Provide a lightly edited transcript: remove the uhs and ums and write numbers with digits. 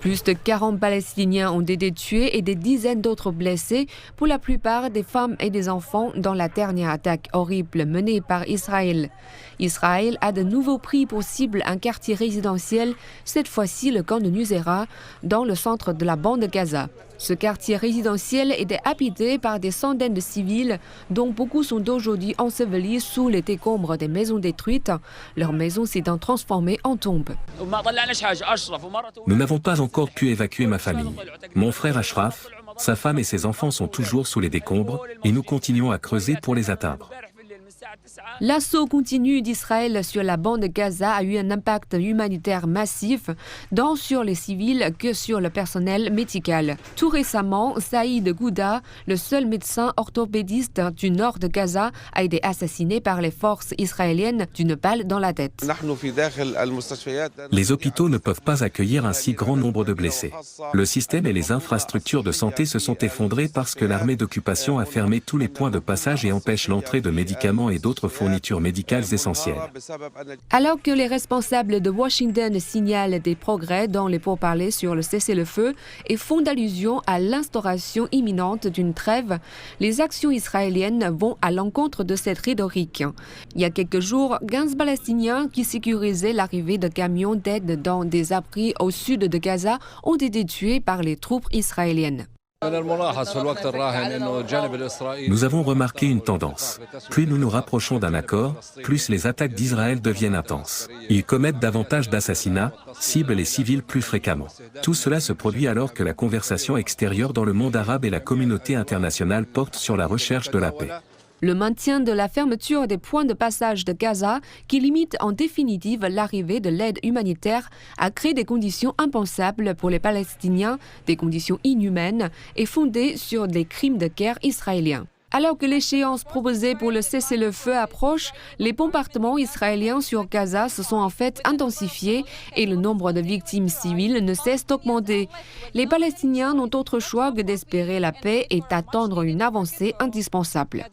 Plus de 40 Palestiniens ont été tués et des dizaines d'autres blessés, pour la plupart des femmes et des enfants, dans la dernière attaque horrible menée par Israël. Israël a de nouveau pris pour cible un quartier résidentiel, cette fois-ci le camp de Nuseirat, dans le centre de la bande de Gaza. Ce quartier résidentiel était habité par des centaines de civils, dont beaucoup sont aujourd'hui ensevelis sous les décombres des maisons détruites, leurs maisons s'étant transformées en tombes. Nous n'avons pas encore pu évacuer ma famille. Mon frère Ashraf, sa femme et ses enfants sont toujours sous les décombres et nous continuons à creuser pour les atteindre. L'assaut continu d'Israël sur la bande de Gaza a eu un impact humanitaire massif, tant sur les civils que sur le personnel médical. Tout récemment, Saïd Gouda, le seul médecin orthopédiste du nord de Gaza, a été assassiné par les forces israéliennes d'une balle dans la tête. Les hôpitaux ne peuvent pas accueillir un si grand nombre de blessés. Le système et les infrastructures de santé se sont effondrés parce que l'armée d'occupation a fermé tous les points de passage et empêche l'entrée de médicaments et d'autres fournitures médicales essentielles. Alors que les responsables de Washington signalent des progrès dans les pourparlers sur le cessez-le-feu et font allusion à l'instauration imminente d'une trêve, les actions israéliennes vont à l'encontre de cette rhétorique. Il y a quelques jours, 15 Palestiniens qui sécurisaient l'arrivée de camions d'aide dans des abris au sud de Gaza ont été tués par les troupes israéliennes. Nous avons remarqué une tendance. Plus nous nous rapprochons d'un accord, plus les attaques d'Israël deviennent intenses. Ils commettent davantage d'assassinats, ciblent les civils plus fréquemment. Tout cela se produit alors que la conversation extérieure dans le monde arabe et la communauté internationale portent sur la recherche de la paix. Le maintien de la fermeture des points de passage de Gaza, qui limite en définitive l'arrivée de l'aide humanitaire, a créé des conditions impensables pour les Palestiniens, des conditions inhumaines et fondées sur des crimes de guerre israéliens. Alors que l'échéance proposée pour le cessez-le-feu approche, les bombardements israéliens sur Gaza se sont en fait intensifiés et le nombre de victimes civiles ne cesse d'augmenter. Les Palestiniens n'ont autre choix que d'espérer la paix et d'attendre une avancée indispensable.